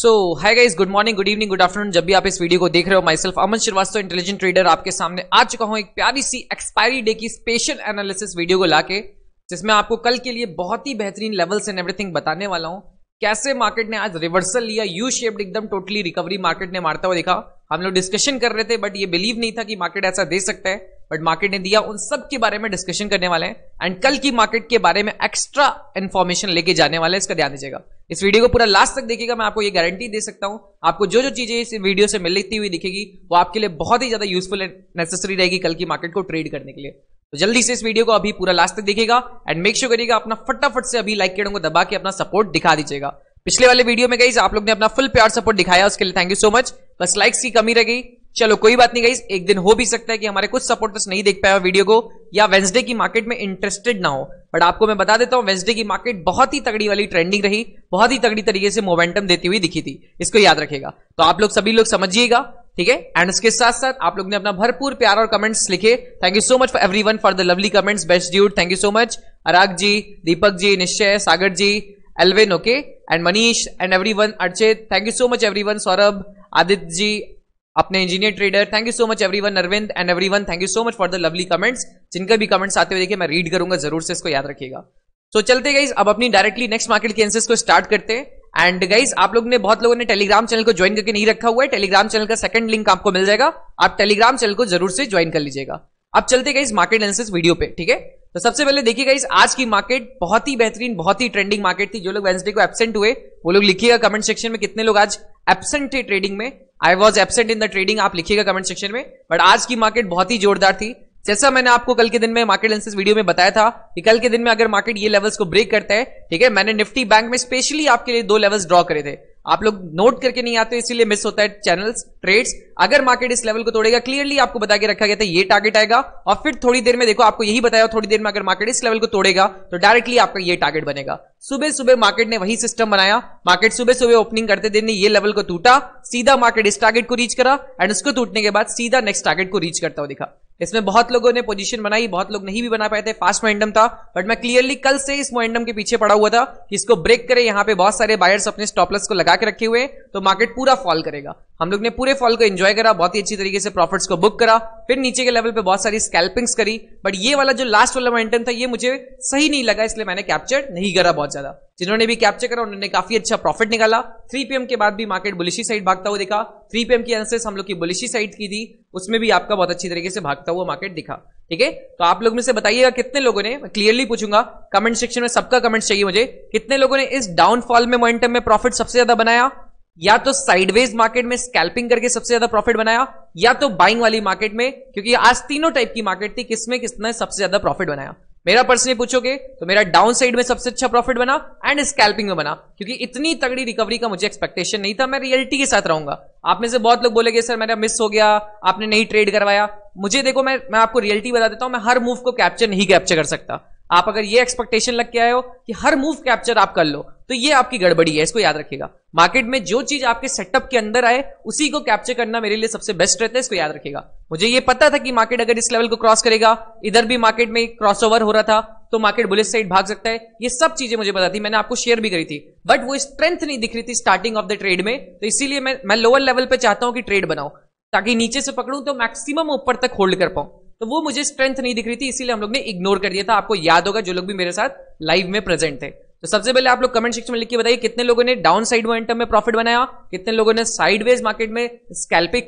सो hi guys, good morning, good evening, good afternoon. जब भी आप इस वीडियो को देख रहे हो, myself Aman Shrivastava, intelligent trader, आपके सामने आ चुका हूं एक प्यारी सी एक्सपायरी डे की स्पेशल एनालिसिस वीडियो को लाके, जिसमें आपको कल के लिए बहुत ही बेहतरीन लेवल्स एंड एवरीथिंग बताने वाला हूं। कैसे मार्केट ने आज रिवर्सल लिया, यू शेप्ड एकदम टोटली रिकवरी मार्केट ने मारता हुआ देखा। हम लोग डिस्कशन कर रहे थे बट ये बिलीव नहीं था कि मार्केट ऐसा दे सकता है, बट मार्केट ने दिया। उन सब के बारे में डिस्कशन करने वाले हैं एंड कल की मार्केट के बारे में एक्स्ट्रा इंफॉर्मेशन लेके जाने वाले हैं। इसका ध्यान दीजिएगा, इस वीडियो को पूरा लास्ट तक देखिएगा। मैं आपको ये गारंटी दे सकता हूं, आपको जो जो चीजें इस वीडियो से मिलती हुई दिखेगी वो आपके लिए बहुत ही ज्यादा यूजफुल एंड नेसेसरी रहेगी कल की मार्केट को ट्रेड करने के लिए। तो जल्दी से इस वीडियो को अभी पूरा लास्ट तक देखिएगा एंड मेक श्योर करिएगा अपना फटाफट से अभी लाइक के बटन को दबा के अपना सपोर्ट दिखा दीजिएगा। पिछले वाले वीडियो में गाइस आप लोग ने अपना फुल प्यार सपोर्ट दिखाया, उसके लिए थैंक यू सो मच। बस लाइक्स की कमी रह गई, चलो कोई बात नहीं गाइस, एक दिन हो भी सकता है कि हमारे कुछ सपोर्टर्स नहीं देख पाया वीडियो को या वेंसडे की मार्केट में इंटरेस्टेड ना हो, बट आपको मैं बता देता हूं वेंसडे की मार्केट बहुत ही तगड़ी वाली ट्रेंडिंग रही, बहुत ही तगड़ी तरीके से मोमेंटम देती हुई दिखी थी। इसको याद रखेगा, तो आप लोग सभी लोग समझिएगा, ठीक है। एंड उसके साथ साथ आप लोग ने अपना भरपूर प्यार और कमेंट्स लिखे। Thank you so much for everyone for the lovely comments, best dude, thank you so much. Arag ji, Deepak ji, Nishchay, Sagar ji, Elvin, okay, and Manish and everyone, Archit, thank you so much everyone, Saurabh, Aditya ji, अपने engineer trader, thank you so much everyone, Arvind and everyone, thank you so much for the lovely comments. जिनका भी comments आते हुए देखिए मैं read करूंगा जरूर से, इसको याद रखिएगा। तो चलते गाइस अब अपनी डायरेक्टली नेक्स्ट मार्केट के एनालिसिस को स्टार्ट करते हैं। एंड गाइस आप लोग ने बहुत लोगों ने टेलीग्राम चैनल को ज्वाइन करके नहीं रखा हुआ है, टेलीग्राम चैनल का सेकंड लिंक आपको मिल जाएगा, आप टेलीग्राम चैनल को जरूर से ज्वाइन कर लीजिएगा। अब चलते गाइस मार्केट एनालिसिस वीडियो पे, ठीक है। तो सबसे पहले देखिए गाइस आज की मार्केट बहुत ही बेहतरीन, बहुत ही ट्रेंडिंग मार्केट थी। जो लोग वेडनेसडे को एब्सेंट हुए वो लोग लिखिएगा कमेंट सेक्शन में कितने लोग आज एब्सेंट थे ट्रेडिंग में। I was absent in the trading, आप लिखिएगा कमेंट सेक्शन में। बट आज की मार्केट बहुत ही जोरदार थी। जैसा मैंने आपको कल के दिन में मार्केट एनालिसिस वीडियो में बताया था कि कल के दिन में अगर मार्केट ये लेवल्स को ब्रेक करता है, ठीक है, मैंने निफ्टी बैंक में स्पेशली आपके लिए 2 लेवल्स ड्रॉ करे थे। आप लोग नोट करके नहीं आते, इसीलिए मिस होता है चैनल्स ट्रेड्स। अगर मार्केट इस लेवल को तोड़ेगा, क्लियरली आपको बता के रखा गया था ये टारगेट आएगा, और फिर थोड़ी देर में देखो आपको यही बताया, थोड़ी देर में अगर मार्केट इस लेवल को तोड़ेगा तो डायरेक्टली आपका ये टारगेट बनेगा। सुबह सुबह मार्केट ने वही सिस्टम बनाया। मार्केट सुबह सुबह ओपनिंग करते दिन ये लेवल को टूटा, सीधा मार्केट इस टारगेट को रीच करा एंड उसको टूटने के बाद सीधा नेक्स्ट टारगेट को रीच करता हुआ दिखा। इसमें बहुत लोगों ने पोजीशन बनाई, बहुत लोग नहीं भी बना पाए थे, फास्ट मोमेंटम था, बट मैं क्लियरली कल से इस मोमेंटम के पीछे पड़ा हुआ था कि इसको ब्रेक करे। यहां पे बहुत सारे बायर्स अपने स्टॉप लॉस को लगा के रखे हुए, तो मार्केट पूरा फॉल करेगा। हम लोग ने पूरे फॉल को एंजॉय करा, बहुत ही अच्छी तरीके से प्रॉफिट्स को बुक करा, फिर नीचे के लेवल पे बहुत सारी स्कैल्पिंग्स करी, बट ये वाला जो लास्ट वाला मोमेंटम था ये मुझे सही नहीं लगा, इसलिए मैंने कैप्चर नहीं करा बहुत ज्यादा। जिन्होंने भी कैप्चर करा उन्होंने काफी अच्छा प्रॉफिट निकाला। 3 PM के बाद भी मार्केट बुलिशी साइड भागता हुआ दिखा। 3 PM की एनालिसिस हम लोग की बुलिशी साइड की थी, उसमें भी आपका बहुत अच्छी तरीके से भागता हुआ मार्केट दिखा, ठीक है। तो आप लोग में से बताइएगा कितने लोगों ने, क्लियरली पूछूंगा कमेंट सेक्शन में, सबका कमेंट चाहिए मुझे, कितने लोगों ने इस डाउनफॉल में मोमेंटम में प्रॉफिट सबसे ज्यादा बनाया, या तो साइडवेज मार्केट में स्कैल्पिंग करके सबसे ज्यादा प्रॉफिट बनाया, या तो बाइंग वाली मार्केट में, क्योंकि आज तीनों टाइप की मार्केट थी, किसमें किसने सबसे ज्यादा प्रॉफिट बनाया। मेरा पर्सनली पूछोगे तो मेरा डाउन साइड में सबसे अच्छा प्रॉफिट बना एंड स्कैल्पिंग में बना, क्योंकि इतनी तगड़ी रिकवरी का मुझे एक्सपेक्टेशन नहीं था। मैं रियलिटी के साथ रहूंगा। आप में से बहुत लोग बोलेंगे सर मेरा मिस हो गया, आपने नहीं ट्रेड करवाया। मुझे देखो, मैं आपको रियलिटी बता देता हूं, मैं हर मूव को कैप्चर नहीं कैप्चर कर सकता। आप अगर ये एक्सपेक्टेशन लग के आए हो कि हर मूव कैप्चर आप कर लो, तो ये आपकी गड़बड़ी है, इसको याद रखिएगा। मार्केट में जो चीज आपके सेटअप के अंदर आए उसी को कैप्चर करना मेरे लिए सबसे बेस्ट रहता है, इसको याद रखिएगा। मुझे ये पता था कि मार्केट अगर इस लेवल को क्रॉस करेगा, इधर भी मार्केट में क्रॉसओवर हो रहा था, तो मार्केट बुलिश साइड भाग सकता है। ये सब चीजें मुझे पता थी, मैंने आपको शेयर भी करी थी, बट वो स्ट्रेंथ नहीं दिख रही थी स्टार्टिंग ऑफ द ट्रेड में। तो इसीलिए मैं लोअर लेवल पे चाहता हूं कि ट्रेड बनाऊं, ताकि नीचे से पकड़ूं तो मैक्सिमम ऊपर तक होल्ड कर पाऊं। तो वो मुझे स्ट्रेंथ नहीं दिख रही थी, इसीलिए हम लोग ने इग्नोर कर दिया था। आपको याद होगा जो लोग भी मेरे साथ लाइव में प्रेजेंट थे। तो सबसे पहले आप लोग कमेंट सेक्शन में लिख के बताइए कितने लोगों ने डाउन साइड मोमेंटम में प्रॉफिट बनाया, कितने लोगों ने साइडवेज मार्केट में स्कैल्पिंग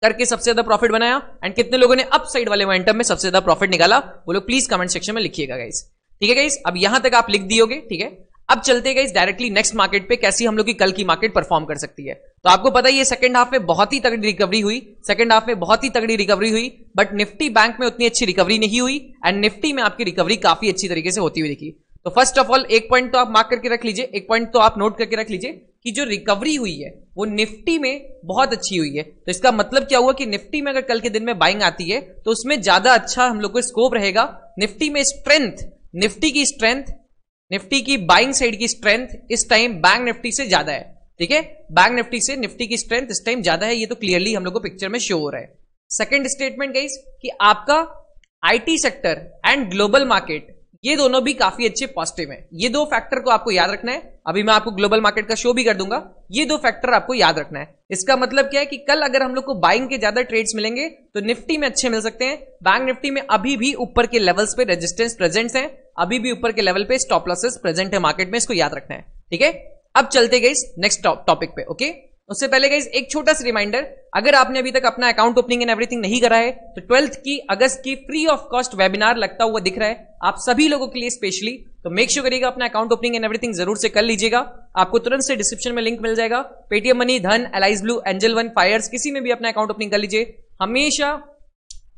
करके सबसे ज्यादा प्रॉफिट बनाया, एंड कितने लोगों ने अप साइड वाले मोमेंटम में सबसे ज्यादा प्रॉफिट निकाला। वो लोग प्लीज कमेंट सेक्शन में लिखिएगा गाइस, ठीक है गाइस। अब यहां तक आप लिख दियोगे, ठीक है। अब चलते हैं गाइस डायरेक्टली नेक्स्ट मार्केट पे, कैसी हम लोग की कल की मार्केट परफॉर्म कर सकती है। तो आपको पता है ये सेकंड हाफ में बहुत ही तगड़ी रिकवरी हुई, सेकंड हाफ में बहुत ही तगड़ी रिकवरी हुई, बट निफ्टी बैंक में उतनी अच्छी रिकवरी नहीं हुई, एंड निफ्टी में आपकी रिकवरी काफी अच्छी तरीके से होती हुई दिखी। तो फर्स्ट ऑफ ऑल एक पॉइंट तो आप मार्क करके रख लीजिए, एक पॉइंट तो आप नोट करके रख लीजिए कि जो रिकवरी हुई है वो निफ्टी में बहुत अच्छी हुई है। तो इसका मतलब क्या हुआ कि निफ्टी में अगर कल के दिन में बाइंग आती है तो उसमें ज्यादा अच्छा हम लोग को स्कोप रहेगा। निफ्टी में स्ट्रेंथ, निफ्टी की स्ट्रेंथ, निफ्टी की बाइंग साइड की स्ट्रेंथ इस टाइम बैंक निफ्टी से ज्यादा है, ठीक है। बैंक निफ्टी से निफ्टी की स्ट्रेंथ इस टाइम ज्यादा है, ये तो क्लियरली हम लोग को पिक्चर में शो हो रहा है। सेकंड स्टेटमेंट गाइस कि आपका IT sector and global market ये दोनों भी काफी अच्छे पॉजिटिव हैं। ये दो फैक्टर को आपको याद रखना है। अभी मैं आपको ग्लोबल मार्केट का शो भी कर दूंगा। ये दो फैक्टर आपको याद रखना है। इसका मतलब क्या है कि कल अगर हम लोग को बाइंग के ज्यादा ट्रेड्स मिलेंगे तो निफ्टी में अच्छे मिल सकते हैं। बैंक निफ्टी में अभी भी ऊपर के लेवल्स पे रेजिस्टेंस प्रेजेंट है, अभी भी ऊपर के लेवल पे स्टॉप लॉसेस प्रेजेंट है मार्केट में, इसको याद रखना है। ठीक है, अब चलते गए नेक्स्ट टॉपिक पे। ओके, उससे पहले गाइस एक छोटा सा रिमाइंडर, अगर आपने अभी तक अपना अकाउंट ओपनिंग एंड एवरीथिंग नहीं करा है तो 12th की अगस्त की फ्री ऑफ कॉस्ट वेबिनार लगता हुआ दिख रहा है आप सभी लोगों के लिए स्पेशली, तो मेक श्योर करिएगा अपना अकाउंट ओपनिंग एंड एवरीथिंग जरूर से कर लीजिएगा। आपको तुरंत से डिस्क्रिप्शन में लिंक मिल जाएगा। Paytm money, Dhan, Alice Blue, Angel One, Fyers, किसी में भी अपना अकाउंट ओपनिंग कर लीजिए। हमेशा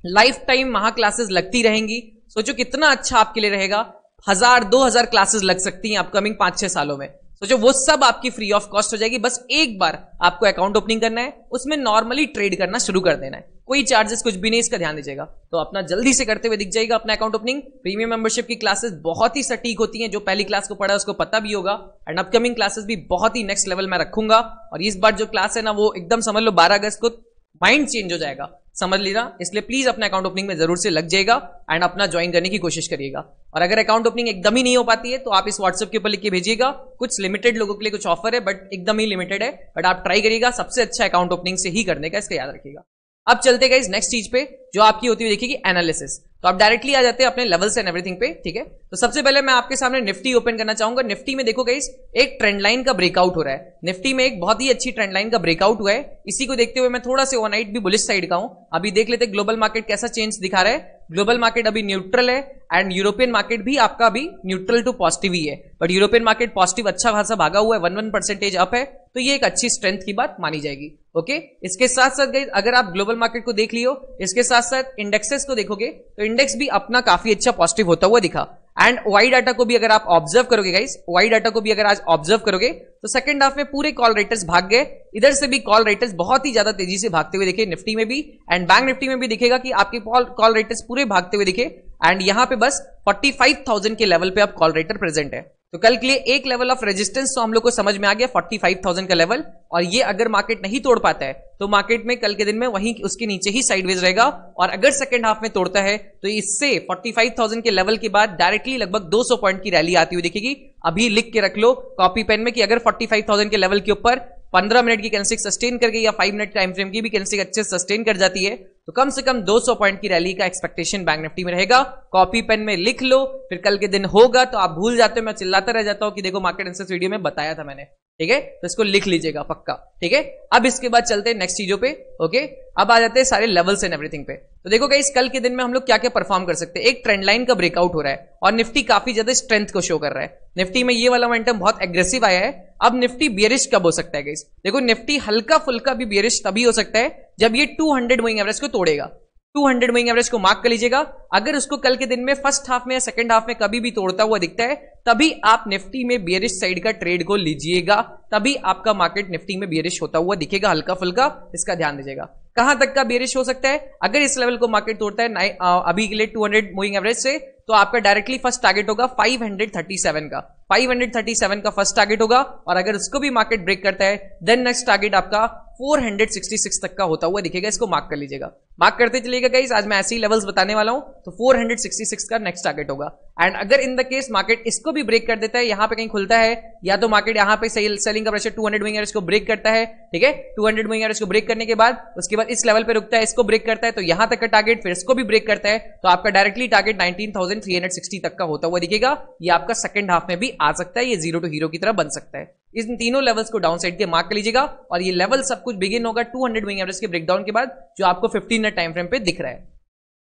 लाइफ टाइम महा क्लासेस लगती रहेंगी। सोचो कितना अच्छा आपके लिए रहेगा। 1000-2000 क्लासेस लग सकती हैं अपकमिंग 5-6 सालों में। सोचो वो सब आपकी फ्री ऑफ कॉस्ट हो जाएगी। बस एक बार आपको अकाउंट ओपनिंग करना है, उसमें नॉर्मली ट्रेड करना शुरू कर देना है, कोई चार्जेस कुछ भी नहीं, इसका ध्यान दीजिएगा। तो अपना जल्दी से करते हुए दिख जाएगा अपना अकाउंट ओपनिंग। प्रीमियम मेंबरशिप की क्लासेस बहुत ही सटीक होती हैं, जो पहली क्लास को पढ़ा है उसको पता भी होगा। एंड अपकमिंग क्लासेस भी बहुत ही नेक्स्ट लेवल में रखूंगा। और इस बार जो क्लास है ना वो एकदम समझ लो 12 अगस्त को माइंड चेंज हो जाएगा, समझ लीजिए। इसलिए प्लीज अपने अकाउंट ओपनिंग में जरूर से लग जाएगा एंड अपना ज्वाइन करने की कोशिश करिएगा। और अगर अकाउंट ओपनिंग एकदम ही नहीं हो पाती है तो आप इस व्हाट्सएप के ऊपर लिख के भेजिएगा। कुछ लिमिटेड लोगों के लिए कुछ ऑफर है बट एकदम ही लिमिटेड है, बट आप ट्राई करिएगा सबसे अच्छा अकाउंट ओपनिंग से ही करने का, इसका याद रखिएगा। अब चलते गए इस नेक्स्ट चीज पे जो आपकी होती हुई देखिएगी एनालिसिस। तो आप डायरेक्टली आ जाते हैं अपने लेवल्स एंड एवरीथिंग पे। ठीक है, तो सबसे पहले मैं आपके सामने निफ्टी ओपन करना चाहूंगा। निफ्टी में देखो गाइस एक ट्रेंड लाइन का ब्रेकआउट हो रहा है। निफ्टी में एक बहुत ही अच्छी ट्रेंड लाइन का ब्रेकआउट हुआ है। इसी को देखते हुए मैं थोड़ा सा ओवरनाइट भी बुलिश साइड का हूं। अभी देख लेते ग्लोबल मार्केट कैसा चेंज दिखा रहा है। ग्लोबल मार्केट अभी न्यूट्रल है एंड यूरोपियन मार्केट भी आपका अभी न्यूट्रल टू पॉजिटिव ही है, बट यूरोपियन मार्केट पॉजिटिव अच्छा खासा भागा हुआ है, 1% अप है, तो ये एक अच्छी स्ट्रेंथ की बात मानी जाएगी। ओके, इसके साथ साथ गाइस अगर आप ग्लोबल मार्केट को देख लियो, इसके साथ साथ इंडेक्सेस को देखोगे तो इंडेक्स भी अपना काफी अच्छा पॉजिटिव होता हुआ दिखा। एंड वाई डाटा को भी अगर आप ऑब्जर्व करोगे गाइस, वाई डाटा को भी अगर आज ऑब्जर्व करोगे तो सेकंड हाफ में पूरे कॉल रेटर्स भाग गए। इधर से भी कॉल रेटर्स बहुत ही ज्यादा तेजी से भागते हुए दिखे, निफ्टी में भी एंड बैंक निफ्टी में भी दिखेगा कि आपके कॉल रेटर्स पूरे भागते हुए दिखे। एंड यहां पे बस 45,000 के लेवल पे अब कॉल रेटर प्रेजेंट है। तो कल के लिए एक लेवल ऑफ रेजिस्टेंस तो हम लोग को समझ में आ गया 45,000 का लेवल, और ये अगर मार्केट नहीं तोड़ पाता है तो मार्केट में कल के दिन में वहीं उसके नीचे ही साइडवेज रहेगा। और अगर सेकंड हाफ में तोड़ता है तो इससे 45,000 के लेवल के बाद डायरेक्टली लगभग 200 पॉइंट की रैली आती हुई दिखेगी। अभी लिख के रख लो कॉपी पेन में कि अगर 45,000 के लेवल के ऊपर 15 मिनट की कैंडलस्टिक सस्टेन कर गई या 5 मिनट टाइम फ्रेम की भी कैंडलस्टिक अच्छे सस्टेन कर जाती है तो कम से कम 200 पॉइंट की रैली का एक्सपेक्टेशन बैंक निफ्टी में रहेगा। कॉपी पेन में लिख लो, फिर कल के दिन होगा तो आप भूल जाते हो, मैं चिल्लाता रह जाता हूं कि देखो मार्केट एनालिसिस वीडियो में बताया था मैंने। ठीक है, तो इसको लिख लीजिएगा पक्का। ठीक है, अब इसके बाद चलते हैं नेक्स्ट चीजों पे। ओके, अब आ जाते हैं सारे लेवल्स एंड एवरीथिंग पे। तो देखो गाइस कल के दिन में हम लोग क्या क्या परफॉर्म कर सकते हैं। एक ट्रेंड लाइन का ब्रेकआउट हो रहा है और निफ्टी काफी ज्यादा स्ट्रेंथ को शो कर रहा है। निफ्टी में ये वाला मोमेंटम बहुत एग्रेसिव आया है। अब निफ्टी बियरिश कब हो सकता है गाइस? देखो निफ्टी हल्का फुल्का भी बियरिश तभी हो सकता है जब ये 200 मूविंग एवरेज को तोड़ेगा। 200 मूविंग एवरेज को मार्क कर लीजिएगा। अगर उसको कल के दिन में फर्स्ट हाफ में या सेकंड हाफ में कभी भी तोड़ता हुआ दिखता है तभी आप निफ्टी में बियरिश साइड का ट्रेड को लीजिएगा, तभी आपका मार्केट निफ्टी में बियरिश होता हुआ दिखेगा हल्का फुल्का, इसका ध्यान दीजिएगा। कहां तक का बियरिश हो सकता है? अगर इस लेवल को मार्केट तोड़ता है अभी के लिए 200 मूविंग एवरेज से, तो आपका डायरेक्टली फर्स्ट टारगेट होगा 537 का। 537 का फर्स्ट टारगेट होगा, और अगर उसको भी मार्केट ब्रेक करता है देन नेक्स्ट टारगेट आपका 466 तक का होता हुआ दिखेगा। इसको मार्क कर लीजिएगा, मार्क करते चलिएगा गाइस। आज मैं ऐसे ही लेवल्स बताने वाला हूं, तो 466 का नेक्स्ट टारगेट होगा। एंड अगर इन द केस मार्केट इसको भी ब्रेक कर देता है, यहां पे कहीं खुलता है, या तो मार्केट यहां पे सेलिंग का प्रेशर 200 मूविंग एवरेज को ब्रेक करता है। ठीक है, 200 मूविंग एवरेज को ब्रेक करने के बाद उसके बाद इस लेवल पे रुकता है, इसको ब्रेक करता है तो यहां तक का टारगेट, फिर इसको भी ब्रेक करता है तो आपका डायरेक्टली टारगेट 19,360 तक का होता हुआ दिखेगा। ये आपका सेकंड हाफ में भी आ सकता है, ये जीरो टू हीरो की तरह बन सकता है। इन तीनों लेवल्स को डाउन साइड के मार्क कर लीजिएगा, और ये लेवल सब कुछ बिगिन होगा 200 मूविंग एवरेज के ब्रेकडाउन के बाद, जो आपको 15 मिनट टाइम फ्रेम पे दिख रहा है।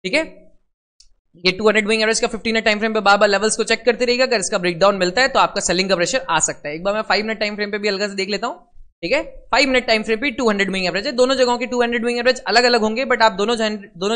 ठीक है, ये 200 मूविंग एवरेज का 15 मिनट टाइम फ्रेम पे बार बार लेवल्स को चेक करते रहेगा। अगर इसका ब्रेकडाउन मिलता है तो आपका सेलिंग का प्रेशर आ सकता है। एक बार मैं 5 मिनट टाइम फ्रेम पे भी हल्का से देख लेता हूं। ठीक है, 5 मिनट टाइम फ्रेम पे 200 मूविंग एवरेज है। दोनों जगहों के 200 मूविंग एवरेज अलग अलग होंगे, बट आप दोनों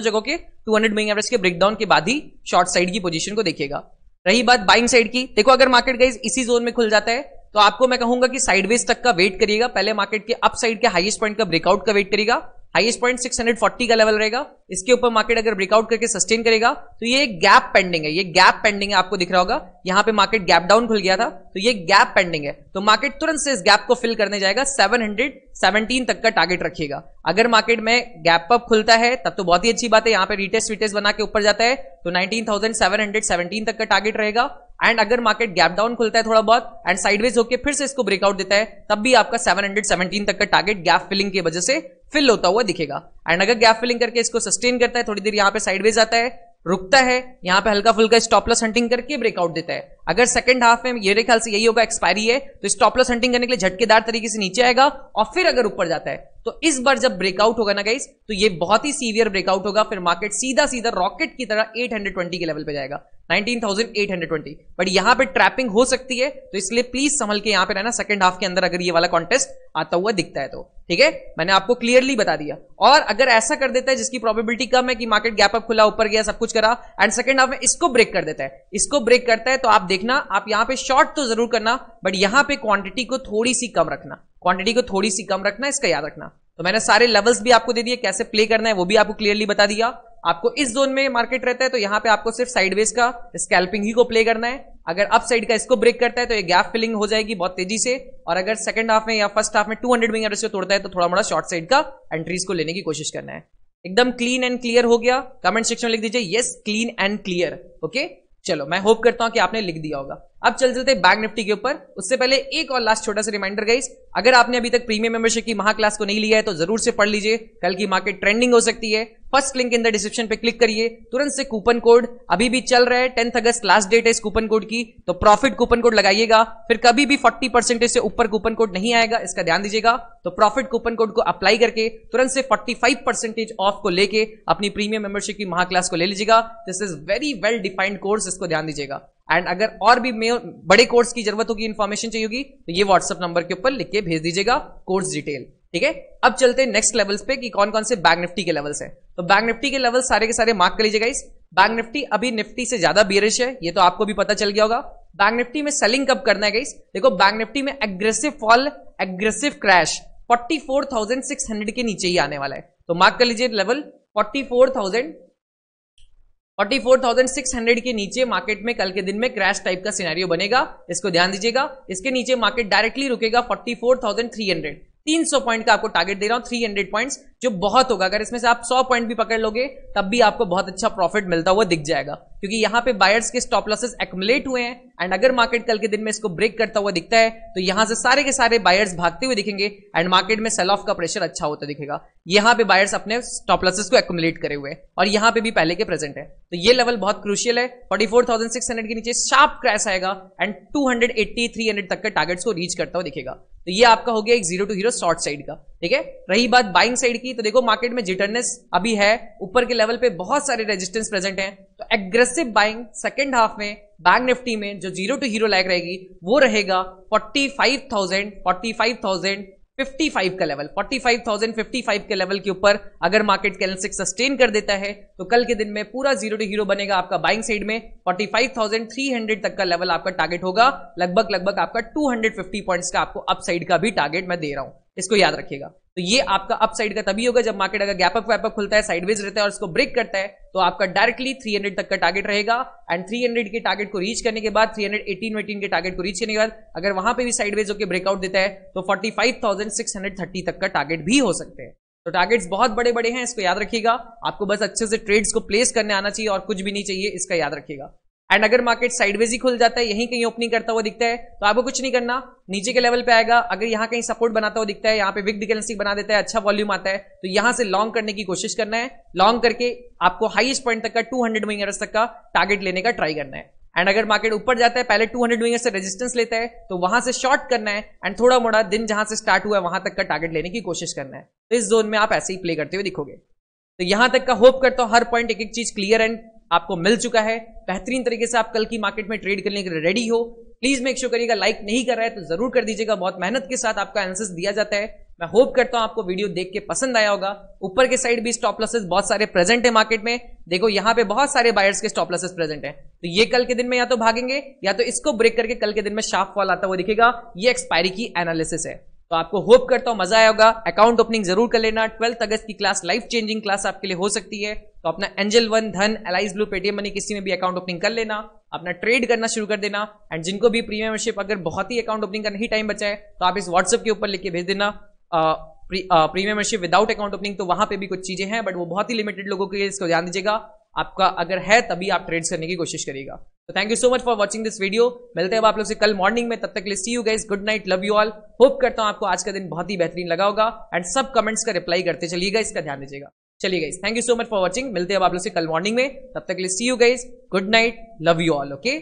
जगहों के 200 मूविंग एवरेज के ब्रेकडाउन के बाद ही शॉर्ट साइड की पोजीशन को देखिएगा। रही बात बाइंग साइड की, देखो अगर मार्केट गाइस इसी जोन में खुल जाता है तो आपको मैं कहूंगा कि साइडवेज तक का वेट करिएगा। पहले मार्केट के अप साइड के हाईएस्ट पॉइंट का ब्रेकआउट का वेट करिएगा। हाईएस्ट पॉइंट 640 का लेवल रहेगा। इसके ऊपर मार्केट अगर ब्रेकआउट करके सस्टेन करेगा तो ये गैप पेंडिंग है, ये गैप पेंडिंग है, आपको दिख रहा होगा यहां पे मार्केट गैप डाउन खुल गया था, तो ये गैप पेंडिंग है। तो मार्केट तुरंत से इस गैप को फिल करने जाएगा, 717 तक का टारगेट रखिएगा। अगर मार्केट में गैप अप खुलता है तब तो बहुत ही अच्छी बात है, यहां पे रिटेस्ट विटेस्ट बना के ऊपर जाता है तो 19,717 तक का टारगेट रहेगा। एंड अगर मार्केट गैप डाउन खुलता है थोड़ा बहुत एंड साइडवेज होकर फिर से इसको ब्रेकआउट देता है तब भी आपका 717 तक का टारगेट गैप फिलिंग की वजह से फिल होता हुआ दिखेगा। एंड अगर गैप फिलिंग करके इसको सस्टेन करता है, थोड़ी देर यहां पे साइडवेज आता है, रुकता है, यहां पे हल्का फुल्का स्टॉप लॉस हंटिंग करके ब्रेकआउट देता है। अगर सेकंड हाफ में मेरे ख्याल से यही होगा, एक्सपायरी है तो स्टॉप लॉस हंटिंग करने के लिए झटकेदार तरीके से नीचे आएगा और फिर अगर ऊपर जाता है तो इस बार जब ब्रेकआउट होगा ना गाइस तो ये बहुत ही सीवियर ब्रेकआउट होगा, फिर मार्केट सीधा सीधा रॉकेट की तरह 820 के लेवल पे जाएगा, 19,820। बट यहां पे ट्रैपिंग हो सकती है तो इसलिए प्लीज संभल के यहां पे रहना सेकंड हाफ के अंदर अगर ये वाला कॉन्टेस्ट आता हुआ दिखता है तो। ठीक है, मैंने आपको क्लियरली बता दिया। और अगर ऐसा कर देता है जिसकी प्रोबेबिलिटी कम है कि मार्केट गैप अप खुला, ऊपर गया, सब कुछ करा एंड सेकंड हाफ में इसको ब्रेक कर देता है, इसको ब्रेक करता है तो आप देखना, आप यहां पे शॉर्ट तो जरूर करना बट यहां पे क्वांटिटी को थोड़ी सी कम रखना, क्वांटिटी को थोड़ी सी कम रखना, इसका याद रखना। तो मैंने सारे लेवल्स भी आपको दे दिए, कैसे प्ले करना है वो भी आपको क्लियरली बता दिया। आपको इस जोन में मार्केट रहता है तो यहां पे आपको सिर्फ साइडवेज का स्कैल्पिंग ही को प्ले करना है। अगर अप साइड का इसको ब्रेक करता है तो ये गैप फिलिंग हो जाएगी बहुत तेजी से, और अगर सेकंड हाफ में या फर्स्ट हाफ में 200 विंग एवरेज को तोड़ता है तो थोड़ा मोड़ा शॉर्ट साइड का एंट्रीज को लेने की कोशिश करना है। एकदम क्लीन एंड क्लियर हो गया? कमेंट सेक्शन में लिख दीजिए yes clean and clear. Okay चलो, मैं होप करता हूं कि आपने लिख दिया होगा। अब चलते बैंक निफ्टी के ऊपर। उससे पहले एक और लास्ट छोटा सा रिमाइंडर गाइस, अगर आपने अभी तक प्रीमियम मेंबरशिप की महा क्लास को नहीं लिया है तो जरूर से पढ़ लीजिए, कल की मार्केट ट्रेंडिंग हो सकती है। First link in the description पे क्लिक करिए, तुरंत से कूपन कोड अभी भी चल रहा है, 10 अगस्त लास्ट डेट है इस कूपन कोड की, तो प्रॉफिट कूपन कोड लगाइएगा। फिर कभी भी 40% से ऊपर कूपन कोड नहीं आएगा, इसका ध्यान दीजिएगा। तो प्रॉफिट कूपन कोड को अप्लाई करके तुरंत से 45% ऑफ को लेके अपनी प्रीमियम मेंबरशिप की महा क्लास को ले लीजिएगा। This is very well defined course, इसको ध्यान दीजिएगा। एंड अगर और भी बड़े कोर्स की जरूरत होगी, इंफॉर्मेशन चाहिए होगी तो ये व्हाट्सएप नंबर के ऊपर लिख के भेज दीजिएगा कोर्स डिटेल। ठीक है, अब चलते हैं नेक्स्ट लेवल्स पे कि कौन कौन से बैंक निफ्टी के लेवल्स हैं। तो बैंक निफ्टी के लेवल सारे के सारे मार्क कर लीजिएगा इस। बैंक निफ्टी अभी निफ्टी से ज्यादा बेरिश है, ये तो आपको भी पता चल गया होगा। बैंक निफ्टी में सेलिंग कब करना है गाइस? देखो बैंक निफ्टी में एग्रेसिव फॉल, एग्रेसिव क्रैश 44,600 के नीचे ही आने वाला है। तो मार्क कर लीजिए लेवल 44,600 के नीचे मार्केट में कल के दिन में क्रैश टाइप का सिनेरियो बनेगा, इसको ध्यान दीजिएगा। इसके नीचे मार्केट डायरेक्टली रुकेगा 44,300, 300 पॉइंट का आपको टारगेट दे रहा हूं, 300 पॉइंट्स, जो बहुत होगा। अगर इसमें से आप 100 पॉइंट भी पकड़ लोगे तब भी आपको बहुत अच्छा प्रॉफिट मिलता हुआ दिख जाएगा, क्योंकि यहां पे बायर्स के स्टॉप लॉसेस एक्युमुलेट हुए हैं। एंड अगर मार्केट कल के दिन में इसको ब्रेक करता हुआ दिखता है तो यहां से सारे के सारे बायर्स भागते हुए दिखेंगे एंड मार्केट में सेल ऑफ का प्रेशर अच्छा होता दिखेगा। यहां पे बायर्स अपने स्टॉप लॉसेस को एक्युमुलेट करे हुए हैं और यहां पे भी पहले के प्रेजेंट है, तो ये लेवल बहुत क्रूशियल है। 44,600 के नीचे शार्प क्रैश आएगा एंड 280, 300 तक के टारगेट्स को रीच करता हुआ दिखेगा। तो ये आपका हो गया एक 0 to हीरो शॉर्ट साइड का। ठीक है, रही बात बाइंग साइड की, तो देखो मार्केट में जिटरनेस अभी है, ऊपर के लेवल पे बहुत सारे रेजिस्टेंस प्रेजेंट हैं, तो एग्रेसिव बाइंग सेकंड हाफ में बैंक निफ्टी में जो 0 to हीरो लायक रहेगी वो रहेगा 45,055 का लेवल। 45,055 के लेवल के ऊपर अगर मार्केट कैंडलस्टिक सस्टेन कर देता है तो कल के दिन में पूरा 0 to हीरो बनेगा आपका बाइंग साइड में। 45,300 तक का लेवल आपका टारगेट होगा, लगभग आपका 250 पॉइंट्स का आपको अप साइड का भी टारगेट मैं दे रहा हूं, इसको याद रखिएगा। तो ये आपका अप साइड का तभी होगा जब मार्केट अगर गैप अप खुलता है, साइडवेज रहता है और उसको ब्रेक करता है तो आपका डायरेक्टली 300 तक का टारगेट रहेगा। एंड 300 के टारगेट को रीच करने के बाद, 318 के टारगेट को रीच करने के बाद अगर वहां पे भी साइडवेज होकर ब्रेकआउट देता है तो 45,630 तक का टारगेट भी हो सकते हैं। तो टारगेट्स बहुत बड़े बड़े हैं, इसको याद रखिएगा। आपको बस अच्छे से ट्रेड्स को प्लेस करने आना चाहिए और कुछ भी नहीं चाहिए, इसका याद रखिएगा। एंड अगर मार्केट साइडवेज ही खुल जाता है, यहीं कहीं ओपनिंग करता हुआ दिखता है तो आपको कुछ नहीं करना, नीचे के लेवल पे आएगा। अगर यहां कहीं सपोर्ट बनाता हुआ दिखता है, यहां पे विक कैंडलस्टिक बना देता है, अच्छा वॉल्यूम आता है, तो यहां से लॉन्ग करने की कोशिश करना है। लॉन्ग करके आपको हाईएस्ट पॉइंट तक का 200 विंग एवरेज तक का टारगेट लेने का ट्राई करना है। एंड अगर मार्केट ऊपर जाता है, पहले 200 विंग से रेजिस्टेंस लेता है तो वहां से शॉर्ट करना है एंड थोड़ा मोड़ा दिन जहां से स्टार्ट हुआ है वहां तक का टारगेट लेने की कोशिश करना है। तो इस जोन में आप ऐसे ही प्ले करते हुए दिखोगे। तो यहां तक का होप करता हूं हर पॉइंट एक एक चीज क्लियर एंड आपको मिल चुका है, बेहतरीन तरीके से आप कल की मार्केट में ट्रेड करने के लिए रेडी हो। प्लीज मेक श्योर करिएगा, लाइक नहीं कर रहा है तो जरूर कर दीजिएगा, बहुत मेहनत के साथ आपका एनालिसिस दिया जाता है। मैं होप करता हूं आपको वीडियो देख के पसंद आया होगा। ऊपर के साइड भी स्टॉप लॉसेस बहुत सारे प्रेजेंट है मार्केट में, देखो यहां पे बहुत सारे बायर्स के स्टॉप लॉसेस प्रेजेंट है, तो ये कल के दिन में या तो भागेंगे या तो इसको ब्रेक करके कल के दिन में शार्प फॉल आता हुआ दिखेगा। ये एक्सपायरी की एनालिसिस है। तो आपको होप करता हूं मजा आया होगा। अकाउंट ओपनिंग जरूर कर लेना। 12 अगस्त की क्लास लाइफ चेंजिंग क्लास आपके लिए हो सकती है, तो अपना एंजल वन, धन, एलाइज ब्लू, पेटीएम मनी किसी में भी अकाउंट ओपनिंग कर लेना, अपना ट्रेड करना शुरू कर देना। एंड जिनको भी प्रीमियम मेंबरशिप अगर बहुत ही अकाउंट ओपनिंग का नहीं टाइम बचा है तो आप इस व्हाट्सएप के ऊपर लिख के भेज देना premium membership without account opening. तो वहां पे भी कुछ चीजें हैं बट वो बहुत ही लिमिटेड लोगों के लिए, इसको ध्यान दीजिएगा। आपका अगर है तभी आप ट्रेड्स करने की कोशिश करिएगा। तो thank you so much for watching this video. मिलते हैं आप लोग से कल मॉर्निंग में, तब तक के लिए see you guys, good night, love you all. Hope करता हूं आपको आज का दिन बहुत ही बेहतरीन लगा होगा एंड सब कमेंट्स का रिप्लाई करते चलिएगा, इसका ध्यान दीजिएगा। चलिए guys, thank you so much for watching. मिलते हैं आप लोग से कल मॉर्निंग में, तब तक के लिए see you guys, good night, love you all. Okay.